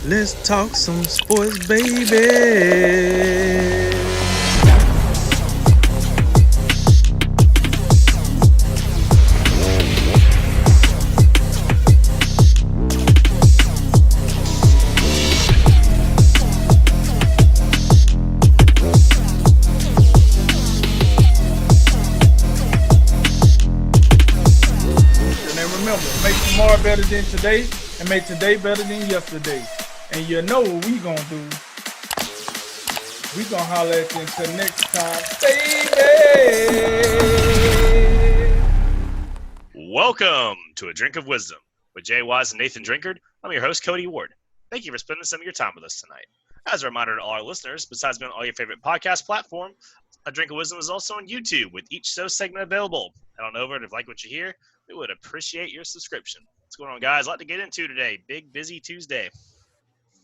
Let's talk some sports, baby. And remember, make tomorrow better than today and make today better than yesterday. And you know what we gonna do. We gonna holler at you until next time, baby. Welcome to A Drink of Wisdom with Jay Wise and Nathan Drinkard. I'm your host, Cody Ward. Thank you for spending some of your time with us tonight. As a reminder to all our listeners, besides being on all your favorite podcast platform, A Drink of Wisdom is also on YouTube with each show segment available. Head on over, and if you like what you hear, we would appreciate your subscription. What's going on, guys? A lot to get into today. Big, busy Tuesday.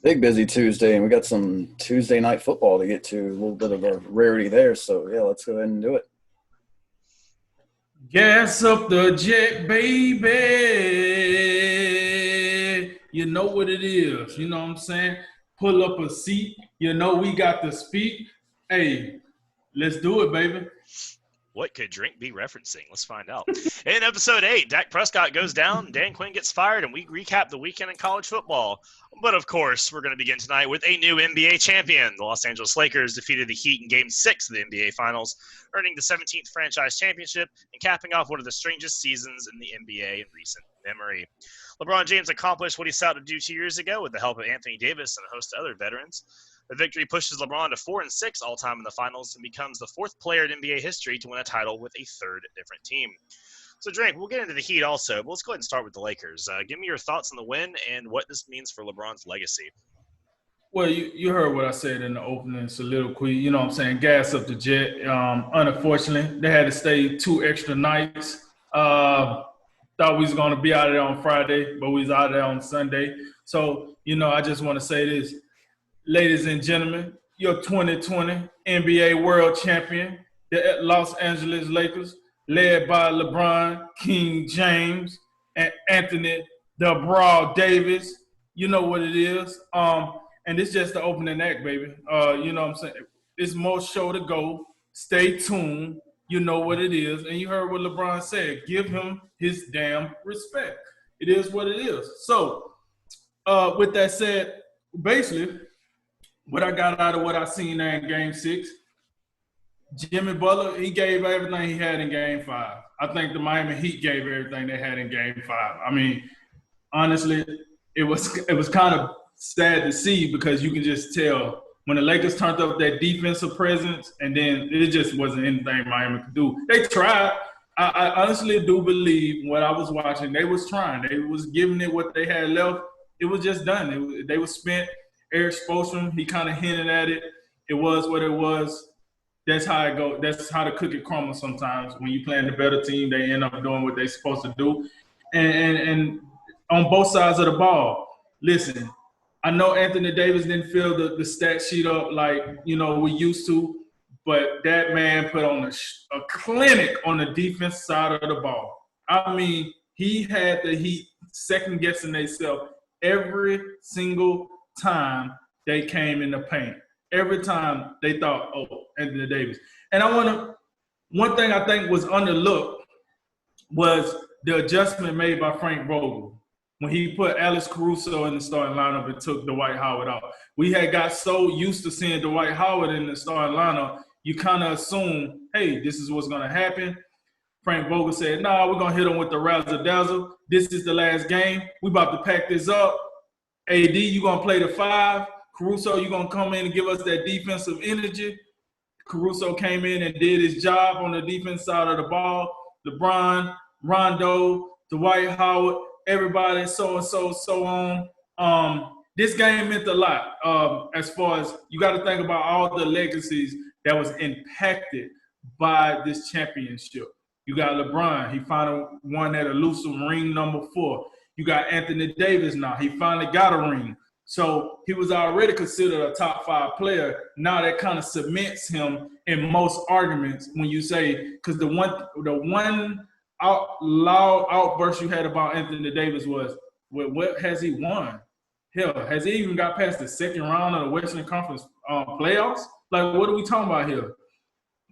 Big busy Tuesday, and we got some Tuesday night football to get to. A little bit of a rarity there, so yeah, let's go ahead and do it. Gas up the jet, baby. You know what it is. You know what I'm saying? Pull up a seat. You know we got to speak. Hey, let's do it, baby. What could Drink be referencing? Let's find out. In episode 8, Dak Prescott goes down, Dan Quinn gets fired, and we recap the weekend in college football. But, of course, we're going to begin tonight with a new NBA champion. The Los Angeles Lakers defeated the Heat in Game 6 of the NBA Finals, earning the 17th franchise championship and capping off one of the strangest seasons in the NBA in recent memory. LeBron James accomplished what he set out to do 2 years ago with the help of Anthony Davis and a host of other veterans. The victory pushes LeBron to 4-6 all-time in the finals and becomes the fourth player in NBA history to win a title with a third different team. So, Drake, we'll get into the Heat also, but let's go ahead and start with the Lakers. Give me your thoughts on the win and what this means for LeBron's legacy. Well, you heard what I said in the opening soliloquy. You know what I'm saying? Gas up the jet. Unfortunately, they had to stay 2 extra nights. Thought we was going to be out of there on Friday, but we was out of there on Sunday. So, I just want to say this. Ladies and gentlemen, your 2020 NBA World Champion, the Los Angeles Lakers, led by LeBron, King James, and Anthony the Broad Davis. You know what it is. And it's just the opening act, baby. You know what I'm saying? It's more show to go. Stay tuned. You know what it is. And you heard what LeBron said. Give him his damn respect. It is what it is. So, with that said, basically, what I got out of what I seen there in Game 6, Jimmy Butler, he gave everything he had in Game 5. I think the Miami Heat gave everything they had in Game 5. I mean, honestly, it was kind of sad to see because you can just tell when the Lakers turned up that defensive presence, and then it just wasn't anything Miami could do. They tried. I honestly do believe what I was watching, they was trying. They was giving it what they had left. It was just done. They were spent. Eric Spoelstra, he kind of hinted at it. It was what it was. That's how it goes. That's how the cookie crumbles sometimes. When you're playing the better team, they end up doing what they're supposed to do. And on both sides of the ball, listen, I know Anthony Davis didn't fill the stat sheet up like, we used to, but that man put on a clinic on the defense side of the ball. I mean, he had the Heat second-guessing themselves every single time they came in the paint. Every time they thought, Anthony Davis. And one thing I think was underlooked was the adjustment made by Frank Vogel when he put Alex Caruso in the starting lineup and took Dwight Howard out. We had got so used to seeing Dwight Howard in the starting lineup, you kind of assume, hey, this is what's going to happen. Frank Vogel said, we're going to hit him with the razzle-dazzle. This is the last game. We about to pack this up. AD, you're going to play the 5. Caruso, you're going to come in and give us that defensive energy. Caruso came in and did his job on the defense side of the ball. LeBron, Rondo, Dwight Howard, everybody, so on. This game meant a lot as far as you got to think about all the legacies that was impacted by this championship. You got LeBron. He finally won that elusive ring number 4. You got Anthony Davis now. He finally got a ring. So he was already considered a top 5 player. Now that kind of cements him in most arguments when you say, because the one loud outburst you had about Anthony Davis was, well, what has he won? Hell, has he even got past the second round of the Western Conference playoffs? Like, what are we talking about here?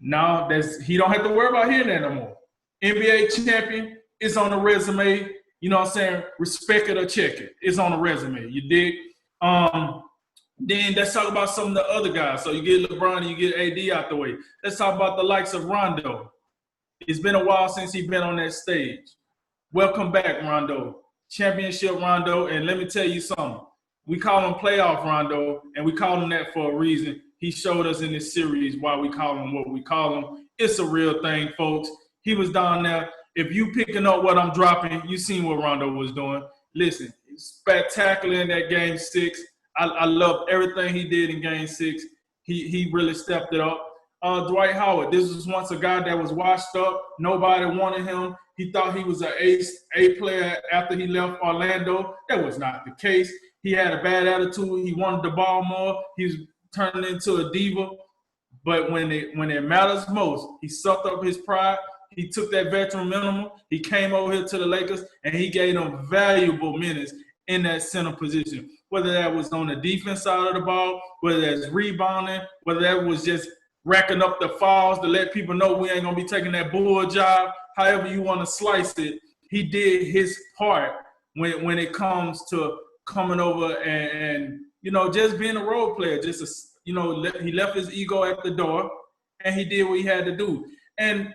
Now, he don't have to worry about hearing that no more. NBA champion, it's on the resume. You know what I'm saying? Respect it or check it. It's on the resume. You dig? Then let's talk about some of the other guys. So you get LeBron and you get AD out the way. Let's talk about the likes of Rondo. It's been a while since he's been on that stage. Welcome back, Rondo. Championship Rondo. And let me tell you something. We call him playoff Rondo, and we call him that for a reason. He showed us in this series why we call him what we call him. It's a real thing, folks. He was down there. If you picking up what I'm dropping, you seen what Rondo was doing. Listen, spectacular in that Game 6. I loved everything he did in Game 6. He really stepped it up. Dwight Howard, this was once a guy that was washed up. Nobody wanted him. He thought he was an A player after he left Orlando. That was not the case. He had a bad attitude. He wanted the ball more. He was turning into a diva. But when it matters most, he sucked up his pride. He took that veteran minimum. He came over here to the Lakers, and he gave them valuable minutes in that center position, whether that was on the defense side of the ball, whether that's rebounding, whether that was just racking up the fouls to let people know we ain't going to be taking that bull job, however you want to slice it. He did his part when it comes to coming over and just being a role player. He left his ego at the door, and he did what he had to do. And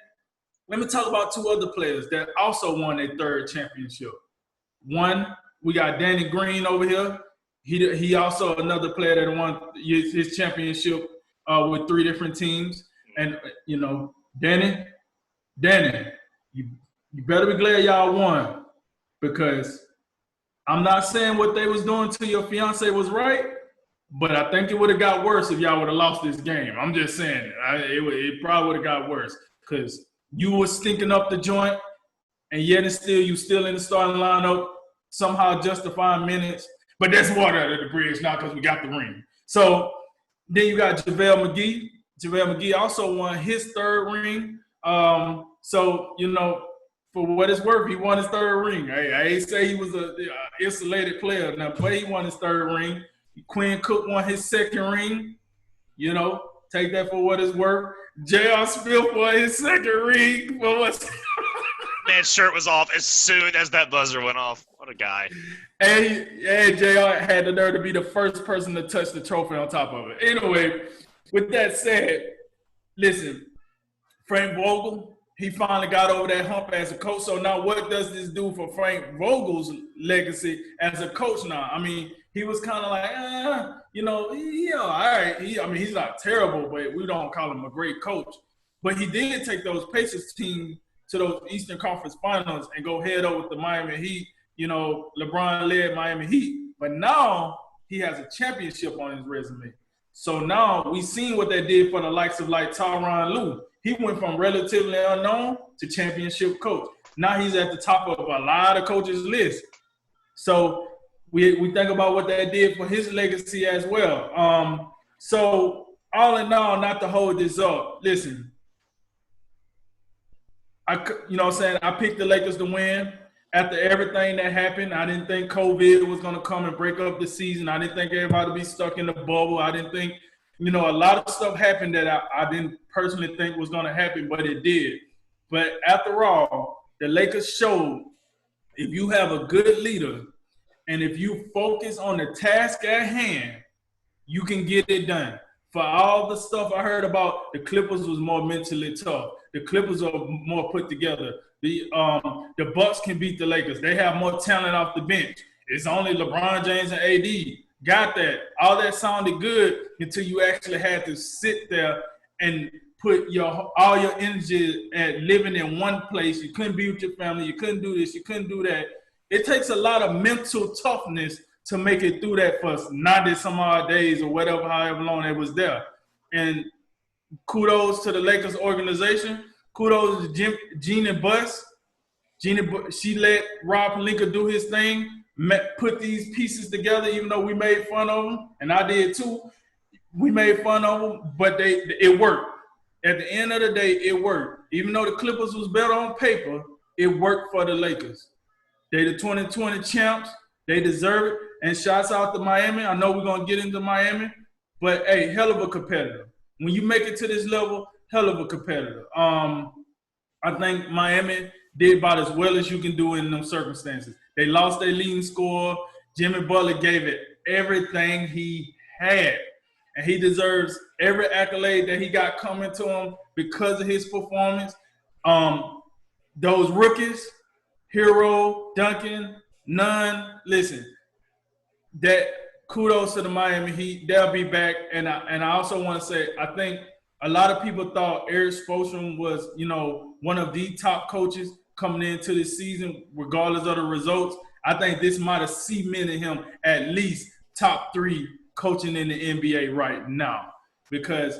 let me talk about two other players that also won their third championship. One, we got Danny Green over here. He also another player that won his championship with 3 different teams. And, Danny, you better be glad y'all won, because I'm not saying what they was doing to your fiance was right, but I think it would have got worse if y'all would have lost this game. I'm just saying it probably would have got worse, because you were stinking up the joint, and yet and still you still in the starting lineup, somehow justifying minutes. But that's water under the bridge now because we got the ring. So then you got JaVale McGee. JaVale McGee also won his third ring. So, for what it's worth, he won his third ring. I ain't say he was a isolated player now, but he won his third ring. Quinn Cook won his second ring. Take that for what it's worth. J.R. Smith won his second ring. Man's shirt was off as soon as that buzzer went off. What a guy. And J.R. had the nerve to be the first person to touch the trophy on top of it. Anyway, with that said, listen, Frank Vogel, he finally got over that hump as a coach. So now what does this do for Frank Vogel's legacy as a coach now? I mean, he was kind of like, all right. He's not terrible, but we don't call him a great coach. But he did take those Pacers team to those Eastern Conference Finals and go head over with the Miami Heat. LeBron led Miami Heat. But now he has a championship on his resume. So now we seen what they did for the likes of like Tyronn Lue. He went from relatively unknown to championship coach. Now he's at the top of a lot of coaches' list. So we think about what that did for his legacy as well. So all in all, not to hold this up, listen, I picked the Lakers to win. After everything that happened, I didn't think COVID was going to come and break up the season. I didn't think everybody would be stuck in the bubble. I didn't think, a lot of stuff happened that I didn't personally think was going to happen, but it did. But after all, the Lakers showed if you have a good leader and if you focus on the task at hand, you can get it done. For all the stuff I heard about, the Clippers was more mentally tough. The Clippers are more put together. The Bucks can beat the Lakers. They have more talent off the bench. It's only LeBron James and AD. Got that. All that sounded good until you actually had to sit there and put all your energy at living in one place. You couldn't be with your family. You couldn't do this. You couldn't do that. It takes a lot of mental toughness to make it through that for 90 some odd days or whatever, however long it was there. And kudos to the Lakers organization. Kudos to Jeannie Buss. She let Rob Pelinka do his thing, put these pieces together, even though we made fun of them, and I did too. We made fun of them, but it worked. At the end of the day, it worked. Even though the Clippers was better on paper, it worked for the Lakers. They the 2020 champs. They deserve it. And shouts out to Miami. I know we're going to get into Miami, but, hey, hell of a competitor. When you make it to this level, hell of a competitor. I think Miami did about as well as you can do in those circumstances. They lost their leading scorer. Jimmy Butler gave it everything he had. And he deserves every accolade that he got coming to him because of his performance. Those rookies, Hero, Duncan, Nunn, listen, that kudos to the Miami Heat. They'll be back. And I also want to say, I think a lot of people thought Eric Spoelstra was, one of the top coaches coming into this season, regardless of the results. I think this might have cemented him at least top 3 coaching in the NBA right now, because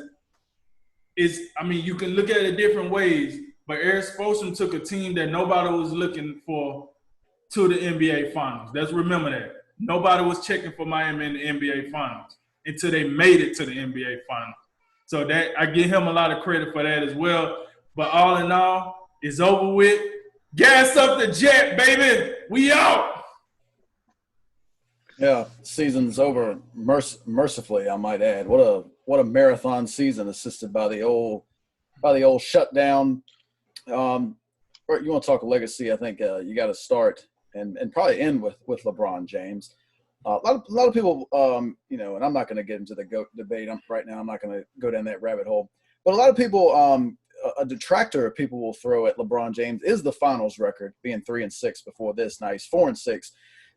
you can look at it different ways, but Eric Spoelstra took a team that nobody was looking for to the NBA Finals. Let's remember that. Nobody was checking for Miami in the NBA Finals until they made it to the NBA Finals. So that I give him a lot of credit for that as well. But all in all, it's over with. Gas up the jet, baby. We out. Yeah, season's over mercifully, I might add. What a marathon season assisted by the old shutdown. You want to talk legacy? I think you got to start and probably end with LeBron James. A lot of people, and I'm not going to get into the GOAT debate right now. I'm not going to go down that rabbit hole. But a lot of people, a detractor people will throw at LeBron James is the finals record, being 3-6 before this. Now he's 4-6.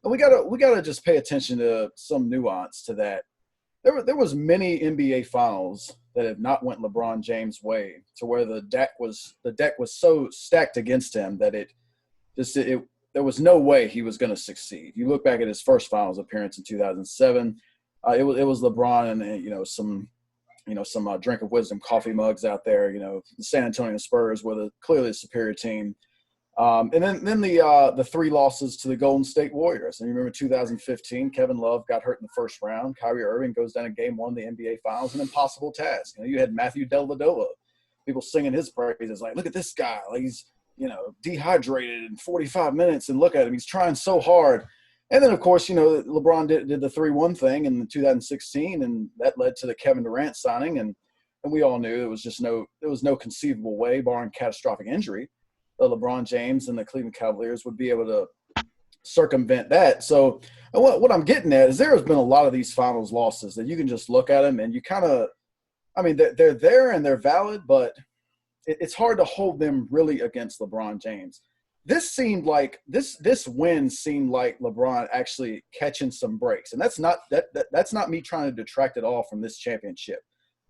And we gotta just pay attention to some nuance to that. There was many NBA finals that have not went LeBron James' way, to where the deck was so stacked against him that there was no way he was going to succeed. You look back at his first finals appearance in 2007, it was LeBron and some drink of wisdom coffee mugs out there. The San Antonio Spurs were clearly the superior team. And then the 3 losses to the Golden State Warriors. And you remember 2015, Kevin Love got hurt in the first round. Kyrie Irving goes down in Game 1 of the NBA Finals, an impossible task. You had Matthew Dellavedova, people singing his praises, like, look at this guy, like he's dehydrated in 45 minutes, and look at him, he's trying so hard. And then of course, LeBron did the 3-1 thing in 2016, and that led to the Kevin Durant signing, and we all knew there was no conceivable way, barring catastrophic injury, LeBron James and the Cleveland Cavaliers would be able to circumvent that. So what I'm getting at is there has been a lot of these finals losses that you can just look at them and you kind of – they're there and they're valid, but it's hard to hold them really against LeBron James. This win seemed like LeBron actually catching some breaks, and that's not me trying to detract at all from this championship.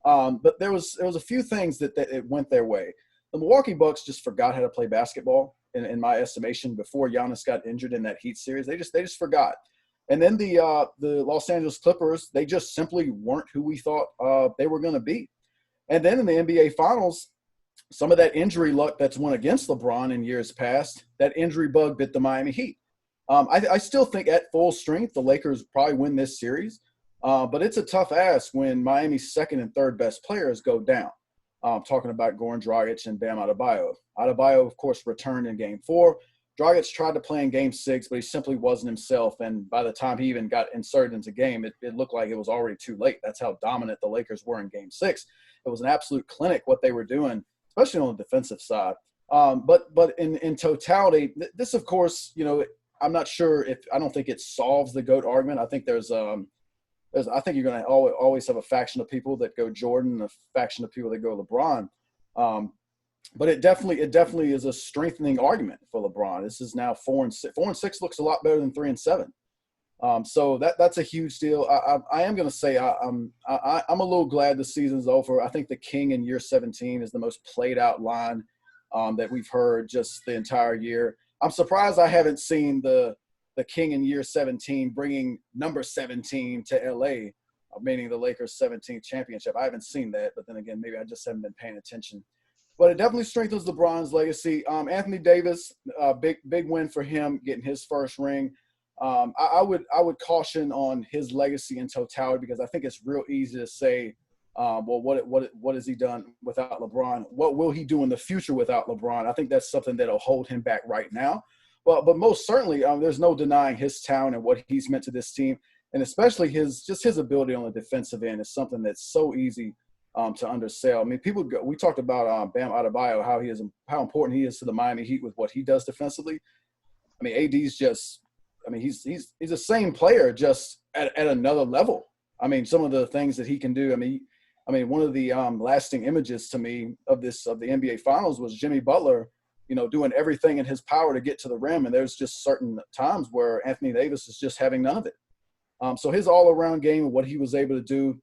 But there was a few things that it went their way. The Milwaukee Bucks just forgot how to play basketball, in my estimation, before Giannis got injured in that Heat series. They just forgot. And then the Los Angeles Clippers, they just simply weren't who we thought they were going to be. And then in the NBA Finals, some of that injury luck that's went against LeBron in years past, that injury bug bit the Miami Heat. I still think at full strength the Lakers probably win this series, but it's a tough ask when Miami's second and third best players go down. Talking about Goran Dragic and Bam Adebayo. Adebayo, of course, returned in Game 4. Dragic tried to play in Game 6, but he simply wasn't himself. And by the time he even got inserted into game, it looked like it was already too late. That's how dominant the Lakers were in Game 6. It was an absolute clinic what they were doing, especially on the defensive side. But in totality, this, of course, I'm not sure I don't think it solves the GOAT argument. I think I think you're going to always have a faction of people that go Jordan and a faction of people that go LeBron. But it definitely is a strengthening argument for LeBron. This is now 4-6. 4-6 looks a lot better than 3-7. So that's a huge deal. I am going to say I'm a little glad the season's over. I think the King in year 17 is the most played out line that we've heard just the entire year. I'm surprised I haven't seen the King in year 17 bringing number 17 to LA, meaning the Lakers' 17th championship. I haven't seen that, but then again, maybe I just haven't been paying attention. But it definitely strengthens LeBron's legacy. Anthony Davis, big win for him getting his first ring. I would caution on his legacy in totality, because I think it's real easy to say, what has he done without LeBron? What will he do in the future without LeBron? I think that's something that'll hold him back right now. Well, but most certainly, there's no denying his talent and what he's meant to this team, and especially his ability on the defensive end is something that's so easy to undersell. I mean, we talked about Bam Adebayo, how important he is to the Miami Heat with what he does defensively. I mean, AD's just, I mean, he's the same player, just at another level. I mean, some of the things that he can do. I mean, one of the lasting images to me of the NBA Finals was Jimmy Butler, doing everything in his power to get to the rim, and there's just certain times where Anthony Davis is just having none of it. So his all-around game and what he was able to do,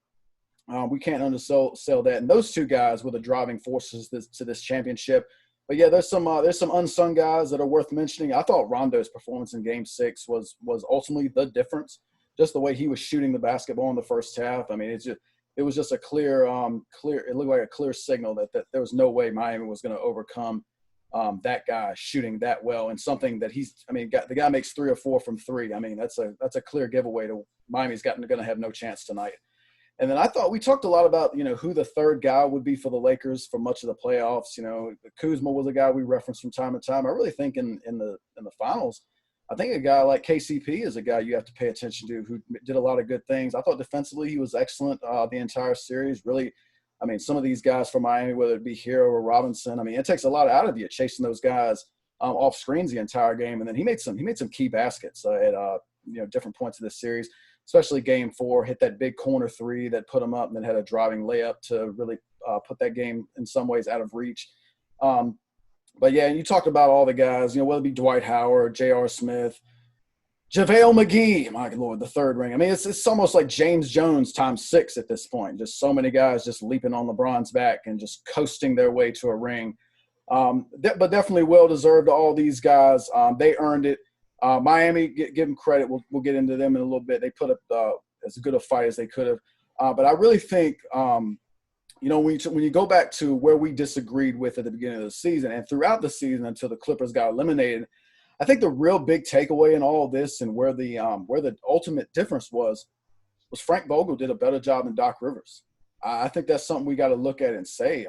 we can't undersell that. And those two guys were the driving forces to this championship. But yeah, there's some unsung guys that are worth mentioning. I thought Rondo's performance in Game 6 was ultimately the difference. Just the way he was shooting the basketball in the first half. I mean, it was just a clear. It looked like a clear signal that there was no way Miami was going to overcome that guy shooting that well, and something that the guy makes 3 or 4 from 3. I mean, that's a clear giveaway to Miami's going to have no chance tonight. And then I thought we talked a lot about, who the third guy would be for the Lakers for much of the playoffs. Kuzma was a guy we referenced from time to time. I really think in the finals, I think a guy like KCP is a guy you have to pay attention to, who did a lot of good things. I thought defensively he was excellent the entire series. Really, I mean, some of these guys from Miami, whether it be Hero or Robinson, I mean, it takes a lot out of you chasing those guys off screens the entire game. And then he made some key baskets at different points of this series. Especially Game 4, hit that big corner 3 that put him up, and then had a driving layup to really put that game in some ways out of reach. But yeah, you talked about all the guys, whether it be Dwight Howard, J.R. Smith, JaVale McGee, my Lord, the third ring. I mean, it's almost like James Jones times 6 at this point. Just so many guys just leaping on LeBron's back and just coasting their way to a ring. But definitely well-deserved to all these guys. They earned it. Miami, give them credit. We'll get into them in a little bit. They put up as good a fight as they could have. But I really think, when you go back to where we disagreed with at the beginning of the season and throughout the season until the Clippers got eliminated, I think the real big takeaway in all of this and where the ultimate difference was Frank Vogel did a better job than Doc Rivers. I think that's something we got to look at and say.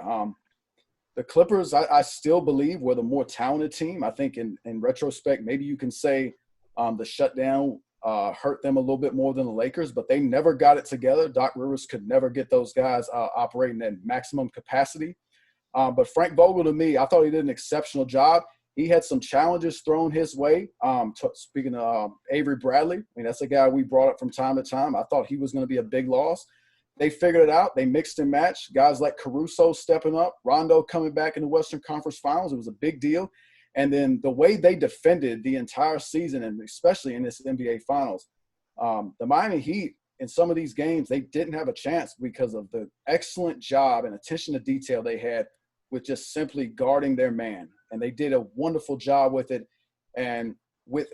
The Clippers, I still believe, were the more talented team. I think in retrospect, maybe you can say the shutdown hurt them a little bit more than the Lakers, but they never got it together. Doc Rivers could never get those guys operating at maximum capacity. But Frank Vogel, to me, I thought he did an exceptional job. He had some challenges thrown his way. Speaking of Avery Bradley, I mean, that's a guy we brought up from time to time. I thought he was going to be a big loss. They figured it out. They mixed and matched. Guys like Caruso stepping up, Rondo coming back in the Western Conference Finals. It was a big deal. And then the way they defended the entire season, and especially in this NBA Finals, the Miami Heat, in some of these games, they didn't have a chance because of the excellent job and attention to detail they had with just simply guarding their man. And they did a wonderful job with it. And with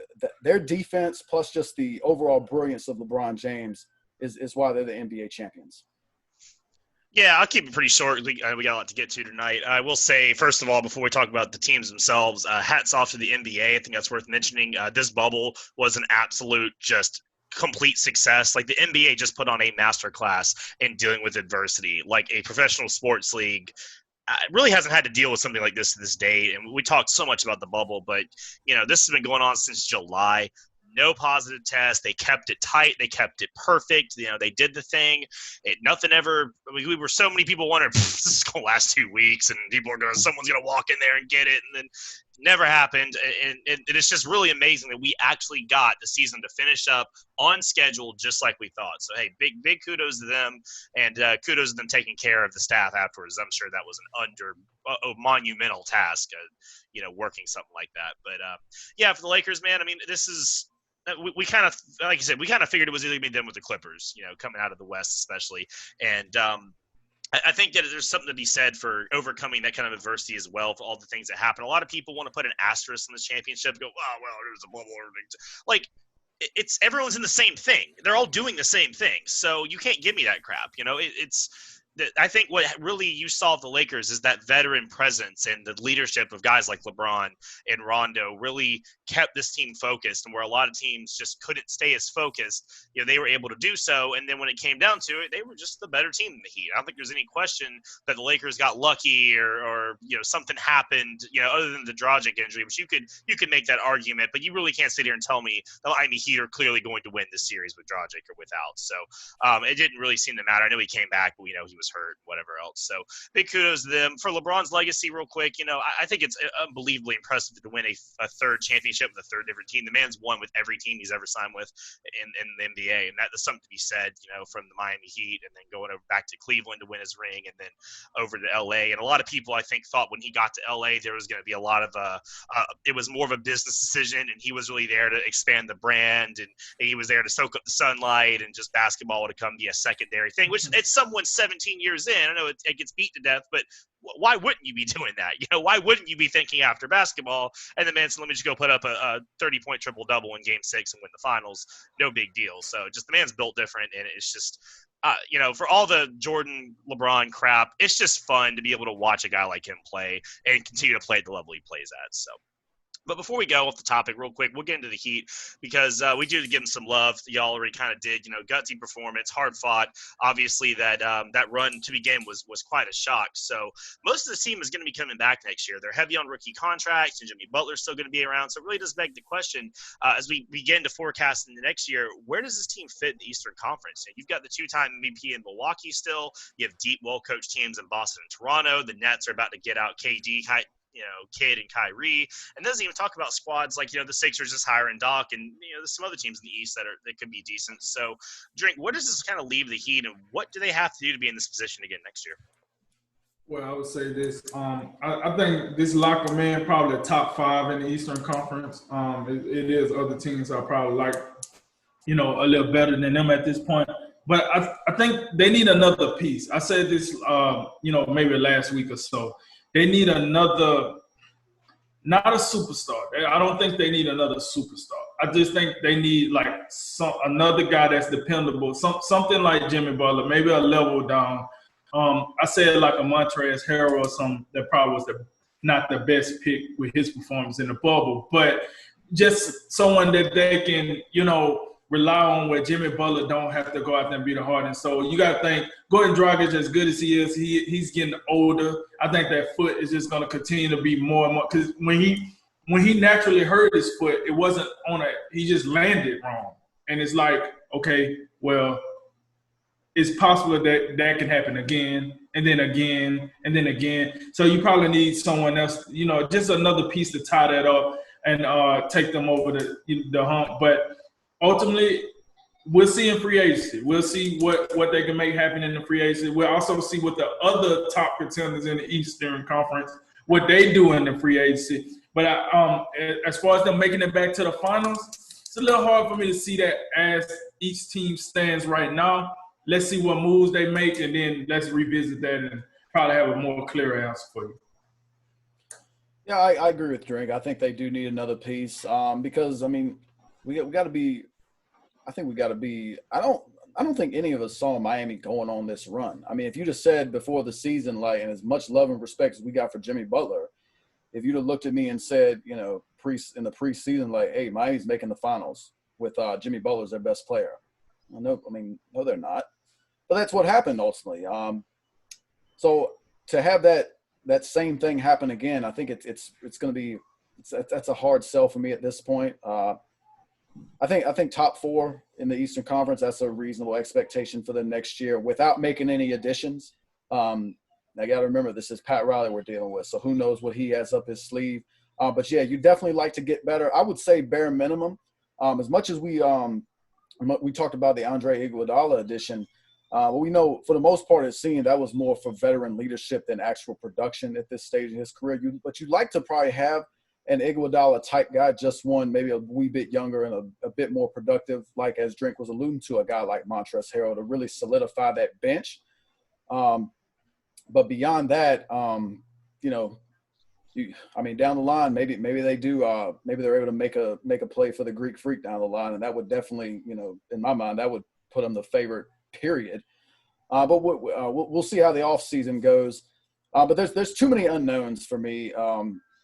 their defense plus just the overall brilliance of LeBron James is why they're the NBA champions. Yeah, I'll keep it pretty short. We got a lot to get to tonight. I will say, first of all, before we talk about the teams themselves, hats off to the NBA. I think that's worth mentioning. This bubble was an absolute just complete success. Like, the NBA just put on a masterclass in dealing with adversity. Like, a professional sports league really hasn't had to deal with something like this to this date. And we talked so much about the bubble, but, this has been going on since July. No positive tests. They kept it tight. They kept it perfect. They did the thing. We were so many people wondering, this is going to last 2 weeks and someone's going to walk in there and get it. And then never happened. And it's just really amazing that we actually got the season to finish up on schedule just like we thought. So, hey, big kudos to them, and kudos to them taking care of the staff afterwards. I'm sure that was a monumental task, working something like that. But, yeah, for the Lakers, man, I mean, this is – we kind of, like you said, we kind of figured it was either going to be them with the Clippers, coming out of the West especially. And I think that there's something to be said for overcoming that kind of adversity as well, for all the things that happen. A lot of people want to put an asterisk on this championship and go, oh, well, there's a bubble. Like, it's everyone's in the same thing. They're all doing the same thing. So you can't give me that crap. I think what really you saw with the Lakers is that veteran presence and the leadership of guys like LeBron and Rondo really kept this team focused, and where a lot of teams just couldn't stay as focused, they were able to do so. And then when it came down to it, they were just the better team than the Heat. I don't think there's any question that the Lakers got lucky or something happened, other than the Dragic injury, which you could make that argument, but you really can't sit here and tell me the Miami Heat are clearly going to win this series with Dragic or without. So it didn't really seem to matter. I know he came back, but he was hurt, whatever else. So big kudos to them. For LeBron's legacy, real quick, I think it's unbelievably impressive to win a third championship with a third different team. The man's won with every team he's ever signed with in the NBA, and that's something to be said, from the Miami Heat and then going over back to Cleveland to win his ring and then over to LA. And a lot of people, I think, thought when he got to LA there was going to be a lot of it was more of a business decision, and he was really there to expand the brand, and he was there to soak up the sunlight, and just basketball would come be a secondary thing, which it's someone 17 years in. I know it gets beat to death, but why wouldn't you be doing that? Why wouldn't you be thinking after basketball? And the man said, let me just go put up a 30-point triple-double in Game 6 and win the finals. No big deal. So just the man's built different, and it's just, for all the Jordan, LeBron crap, it's just fun to be able to watch a guy like him play and continue to play at the level he plays at. So. But before we go off the topic real quick, we'll get into the Heat because we do give them some love. Y'all already kind of did, gutsy performance, hard fought. Obviously that run to begin was quite a shock. So most of the team is going to be coming back next year. They're heavy on rookie contracts, and Jimmy Butler's still going to be around. So it really does beg the question as we begin to forecast in the next year, where does this team fit in the Eastern Conference? You've got the two-time MVP in Milwaukee still. You have deep, well-coached teams in Boston and Toronto. The Nets are about to get out KD, Kidd and Kyrie, and doesn't even talk about squads like the Sixers just hiring Doc, and there's some other teams in the East that could be decent. So, Drink, what does this kind of leave the Heat, and what do they have to do to be in this position again next year? Well, I would say this. I think this locker man probably the top 5 in the Eastern Conference. It is other teams I probably like, a little better than them at this point. But I think they need another piece. I said this, maybe last week or so. They need another, not a superstar. I don't think they need another superstar. I just think they need another guy that's dependable, something like Jimmy Butler, maybe a level down. I said like a Montrezl Harrell or something that probably was not the best pick with his performance in the bubble, but just someone that they can, rely on where Jimmy Butler don't have to go out there and be the hard. And so you got to think, Goran Dragic, as good as he is, he's getting older. I think that foot is just going to continue to be more and more. Because when he naturally hurt his foot, it wasn't he just landed wrong. And it's like, okay, well, it's possible that can happen again, and then again, and then again. So you probably need someone else, just another piece to tie that up and take them over the hump. But ultimately, we'll see in free agency. We'll see what they can make happen in the free agency. We'll also see what the other top contenders in the Eastern Conference, what they do in the free agency. But as far as them making it back to the finals, it's a little hard for me to see that as each team stands right now. Let's see what moves they make, and then let's revisit that and probably have a more clear answer for you. Yeah, I agree with Drink. I think they do need another piece because, we got to be – I think we got to be – I don't think any of us saw Miami going on this run. If you just said before the season, and as much love and respect as we got for Jimmy Butler, if you'd have looked at me and said, in the preseason, hey, Miami's making the finals with Jimmy Butler as their best player. No, they're not. But that's what happened ultimately. So to have that same thing happen again, I think it's going to be that's a hard sell for me at this point. I think top 4 in the Eastern Conference, that's a reasonable expectation for them next year without making any additions. I got to remember, this is Pat Riley we're dealing with, so who knows what he has up his sleeve. But, yeah, you definitely like to get better. I would say bare minimum, as much as we talked about the Andre Iguodala addition, we know for the most part it seemed that was more for veteran leadership than actual production at this stage in his career. But you'd like to probably have an Iguodala type guy, just one maybe a wee bit younger and a bit more productive, like as Drink was alluding to, a guy like Montrezl Harrell to really solidify that bench. But beyond that, down the line, maybe they do. Maybe they're able to make a play for the Greek Freak down the line, and that would definitely, in my mind, that would put them the favorite. Period. But we'll see how the offseason goes. But there's too many unknowns for me.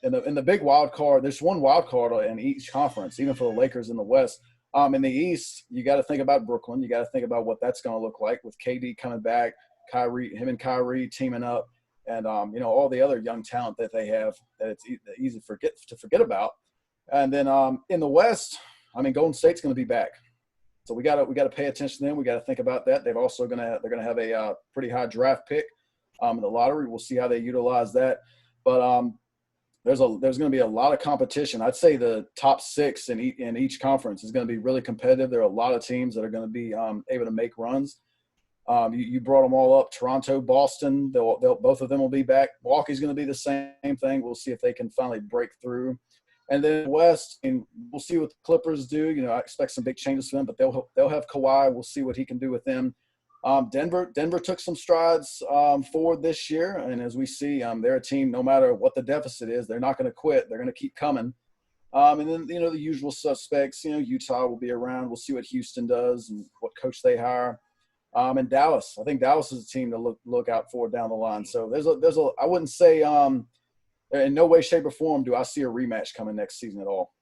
In the big wild card, there's one wild card in each conference, even for the Lakers in the West. In the East, you got to think about Brooklyn. You got to think about what that's going to look like with KD coming back, him and Kyrie teaming up, and all the other young talent that they have that it's easy to forget about. And then in the West, Golden State's going to be back, so we got to pay attention to them. We got to think about that. They're going to have a pretty high draft pick in the lottery. We'll see how they utilize that, but there's going to be a lot of competition. I'd say the top 6 in each conference is going to be really competitive. There are a lot of teams that are going to be able to make runs. You brought them all up. Toronto, Boston, both of them will be back. Milwaukee's going to be the same thing. We'll see if they can finally break through. And then West, and we'll see what the Clippers do. I expect some big changes for them, but they'll have Kawhi. We'll see what he can do with them. Denver took some strides forward this year, and as we see, they're a team. No matter what the deficit is, they're not going to quit. They're going to keep coming. And then the usual suspects. Utah will be around. We'll see what Houston does and what coach they hire. And Dallas, I think Dallas is a team to look out for down the line. So there's a I wouldn't say in no way, shape, or form do I see a rematch coming next season at all.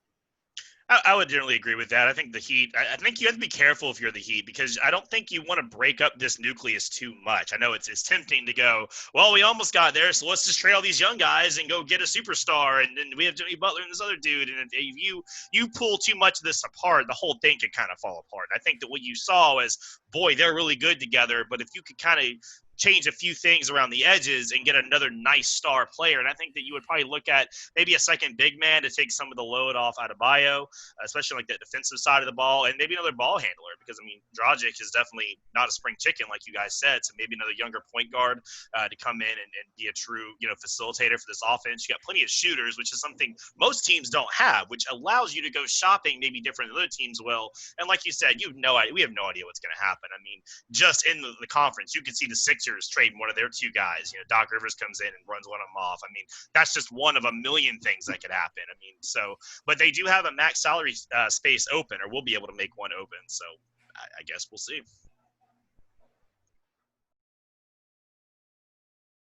I would generally agree with that. I think the Heat – I think you have to be careful if you're the Heat because I don't think you want to break up this nucleus too much. I know it's tempting to go, well, we almost got there, so let's just trade all these young guys and go get a superstar, and then we have Jimmy Butler and this other dude. And if you pull too much of this apart, the whole thing could kind of fall apart. I think that what you saw is, boy, they're really good together, but if you could kind of – change a few things around the edges and get another nice star player. And I think that you would probably look at maybe a second big man to take some of the load off Adebayo, especially like the defensive side of the ball, and maybe another ball handler because, Dragic is definitely not a spring chicken like you guys said, so maybe another younger point guard to come in and be a true, facilitator for this offense. You got plenty of shooters, which is something most teams don't have, which allows you to go shopping maybe different than other teams will. And like you said, we have no idea what's going to happen. Just in the conference, you can see the Sixers trading one of their 2 guys. Doc Rivers comes in and runs one of them off. That's just one of a million things that could happen. But they do have a max salary space open, or will be able to make one open. So I guess we'll see.